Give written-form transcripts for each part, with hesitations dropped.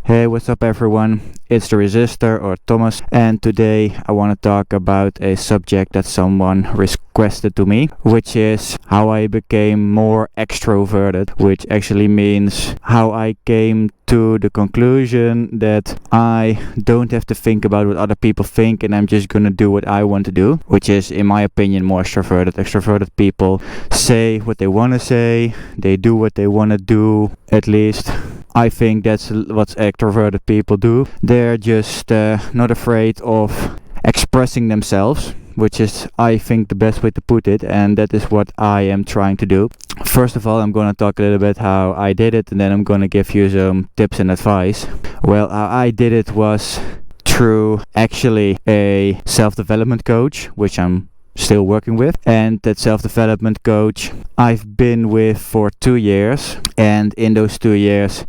Hey, what's up everyone? It's the Resistor or Thomas, and today I want to talk about a subject that someone requested to me, which is how I became more extroverted, which actually means how I came to the conclusion that I don't have to think about what other people think and I'm just gonna do what I want to do, which is, in my opinion, more extroverted. Extroverted people say what they want to say, they do what they want to do, at least I think that's what extroverted people do. They're just not afraid of expressing themselves, which is, I think, the best way to put it, and that is what I am trying to do. First of all, I'm going to talk a little bit how I did it, and then I'm going to give you some tips and advice. Well, how I did it was through actually a self-development coach, which I'm still working with, and that self-development coach I've been with for 2 years, and in those 2 years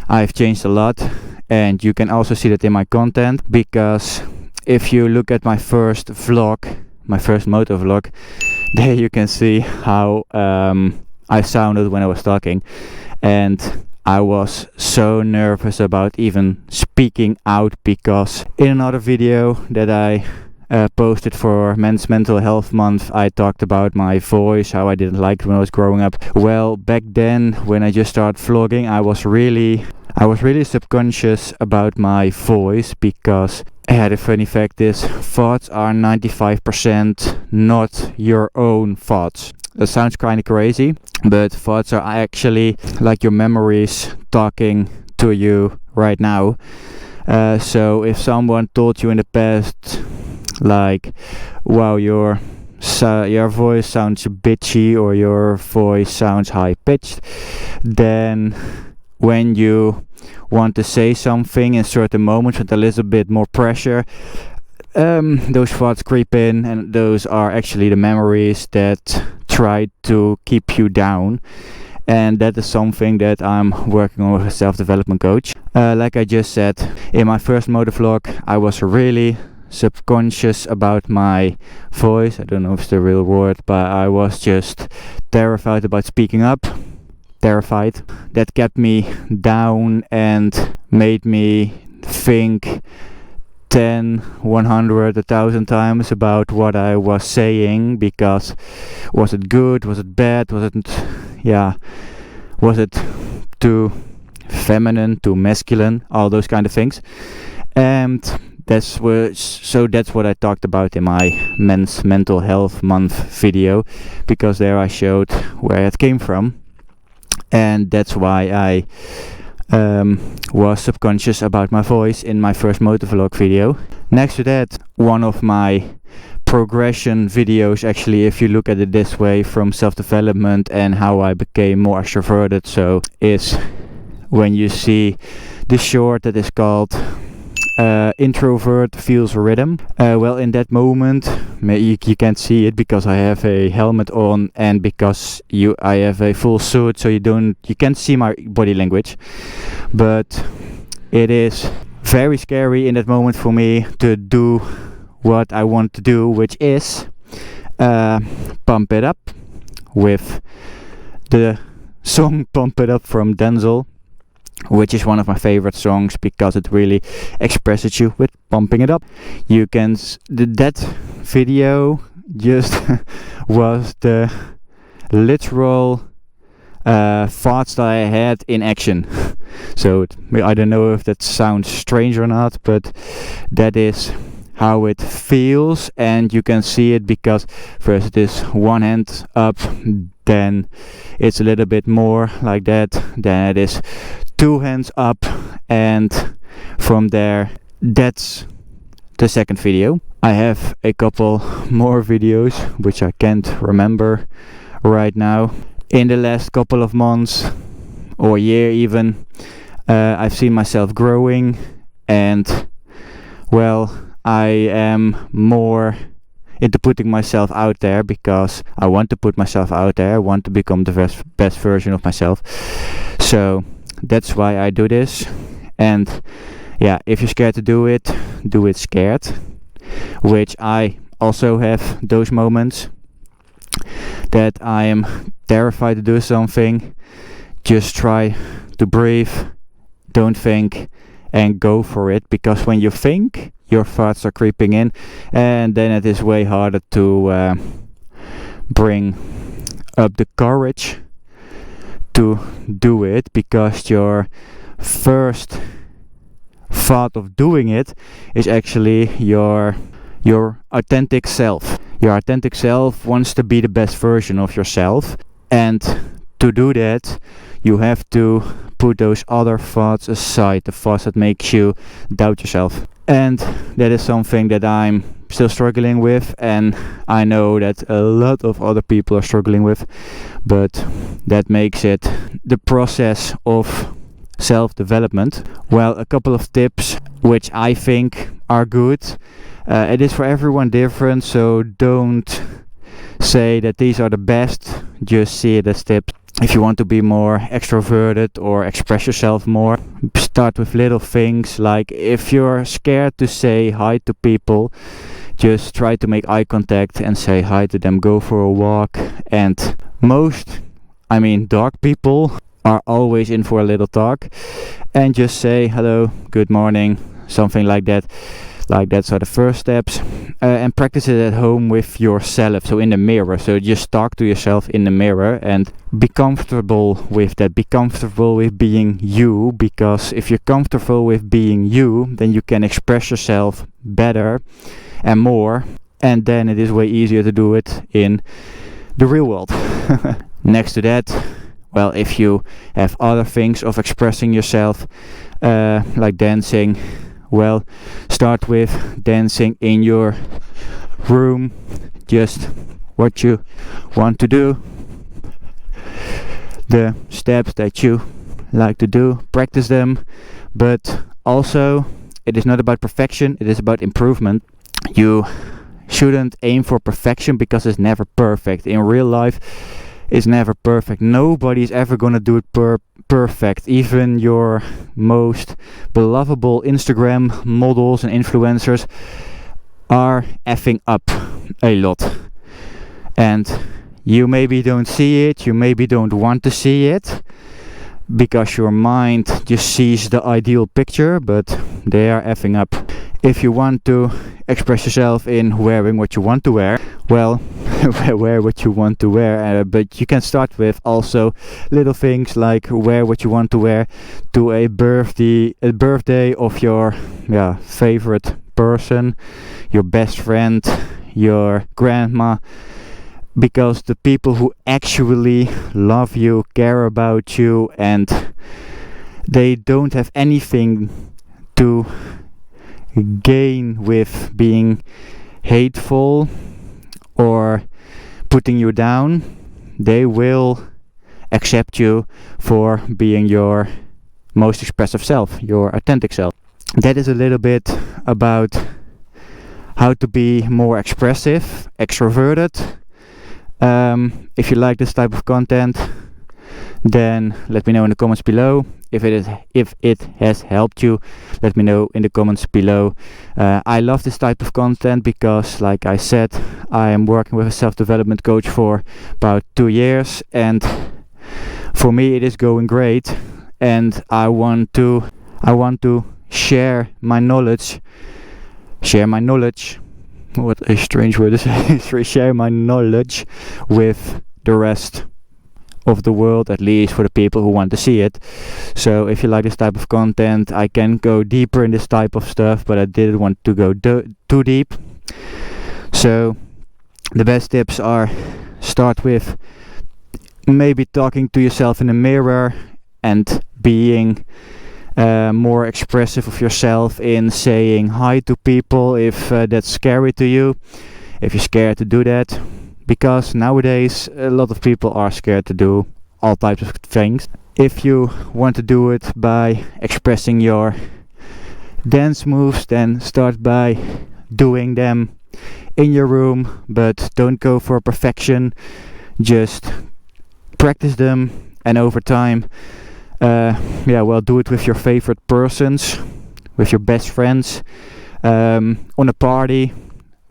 I've changed a lot, and you can also see that in my content, because if you look at my first vlog, my first motor vlog, there you can see how I sounded when I was talking, and I was so nervous about even speaking out, because in another video that I posted for Men's Mental Health Month, I talked about my voice, how I didn't like it when I was growing up. Well, back then when I just started vlogging, I was really subconscious about my voice, because the funny fact is, thoughts are 95% not your own thoughts. That sounds kind of crazy, but thoughts are actually like your memories talking to you right now. So if someone told you in the past, like, wow, your voice sounds bitchy, or your voice sounds high-pitched, then when you want to say something in certain moments with a little bit more pressure, those thoughts creep in, and those are actually the memories that try to keep you down. And that is something that I'm working on with a self-development coach. Like I just said, in my first motovlog, I was really subconscious about my voice. I don't know if it's the real word, but I was just terrified about speaking up. Terrified. That kept me down and made me think 10, 100, 1,000 times about what I was saying, because was it good, was it bad, was it too feminine, too masculine, all those kind of things. And that's what I talked about in my Men's Mental Health Month video, because there I showed where it came from, and that's why I was subconscious about my voice in my first motovlog video. Next to that, one of my progression videos, actually, if you look at it this way, from self-development and how I became more extroverted, so is when you see the short that is called Introvert Feels Rhythm. Well, in that moment, you can't see it because I have a helmet on, and because I have a full suit, so you can't see my body language. But it is very scary in that moment for me to do what I want to do, which is Pump It Up, with the song Pump It Up from Denzel, which is one of my favorite songs because it really expresses you with pumping it up. You can that video just was the literal thoughts that I had in action. So I don't know if that sounds strange or not, but that is how it feels, and you can see it because first it is one hand up, then it's a little bit more like that, then it is 2 hands up, and from there, that's the second video. I have a couple more videos which I can't remember right now. In the last couple of months or year even, I've seen myself growing, and well, I am more into putting myself out there because I want to put myself out there. I want to become the best version of myself. So that's why I do this. And yeah, if you're scared to do it scared, which I also have those moments that I am terrified to do something. Just try to breathe, don't think, and go for it, because when you think, your thoughts are creeping in, and then it is way harder to bring up the courage to do it, because your first thought of doing it is actually your authentic self. Your authentic self wants to be the best version of yourself, and to do that you have to put those other thoughts aside, the thoughts that make you doubt yourself. And that is something that I'm still struggling with, and I know that a lot of other people are struggling with, but that makes it the process of self-development. Well, a couple of tips which I think are good. It is for everyone different, so don't say that these are the best, just see it as tips. If you want to be more extroverted or express yourself more, start with little things, like if you're scared to say hi to people, just try to make eye contact and say hi to them, go for a walk. And dog people are always in for a little talk, and just say hello, good morning, something like that. That's are the first steps, and practice it at home with yourself, so in the mirror. So just talk to yourself in the mirror and be comfortable with that. Be comfortable with being you, because if you're comfortable with being you, then you can express yourself better and more, and then it is way easier to do it in the real world. Next to that, well, if you have other things of expressing yourself, like dancing, well, start with dancing in your room, just what you want to do, the steps that you like to do, practice them. But also, it is not about perfection, it is about improvement. You shouldn't aim for perfection, because it's never perfect. In real life, it's never perfect. Nobody's ever gonna do it perfect. Even your most belovable Instagram models and influencers are effing up a lot, and you maybe don't see it, you maybe don't want to see it, because your mind just sees the ideal picture, but they are effing up. If you want to express yourself in wearing what you want to wear, well, wear what you want to wear, but you can start with also little things like wear what you want to wear to a birthday of your favorite person, your best friend, your grandma, because the people who actually love you, care about you, and they don't have anything to gain with being hateful or putting you down, they will accept you for being your most expressive self, your authentic self. That is a little bit about how to be more expressive, extroverted. If you like this type of content, then let me know in the comments below. If it has helped you, let me know in the comments below. I love this type of content because, like I said, I am working with a self-development coach for about 2 years, and for me it is going great, and I want to share my knowledge. What a strange word to say. Share my knowledge with the rest of the world, at least for the people who want to see it. So if you like this type of content, I can go deeper in this type of stuff, but I didn't want to go too deep. So the best tips are: start with maybe talking to yourself in the mirror and being more expressive of yourself in saying hi to people if that's scary to you, if you're scared to do that, because nowadays a lot of people are scared to do all types of things. If you want to do it by expressing your dance moves, then start by doing them in your room, but don't go for perfection, just practice them, and over time do it with your favorite persons, with your best friends, on a party,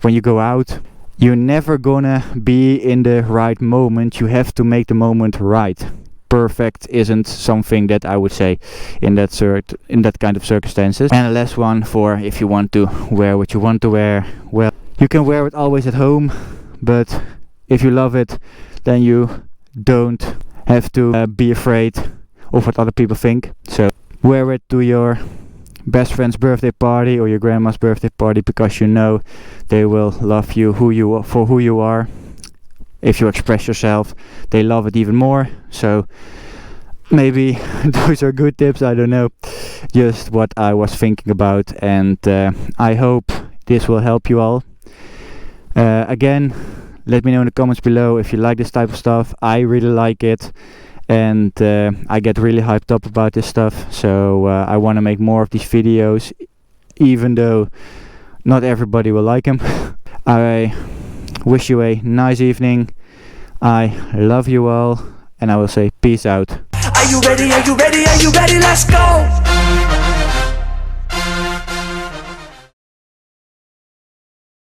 when you go out. You're never gonna be in the right moment, you have to make the moment right. perfect isn't something that I would say in that kind of circumstances. And the last one, for if you want to wear what you want to wear, well, you can wear it always at home, but if you love it, then you don't have to be afraid of what other people think. So wear it to your best friend's birthday party or your grandma's birthday party, because you know they will love you for who you are. If you express yourself, they love it even more. So maybe those are good tips, I don't know, just what I was thinking about, and I hope this will help you all. Again, let me know in the comments below if you like this type of stuff. I really like it, and I get really hyped up about this stuff, so I want to make more of these videos, even though not everybody will like them. I wish you a nice evening. I love you all, and I will say peace out. Are you ready? Are you ready? Are you ready? Let's go!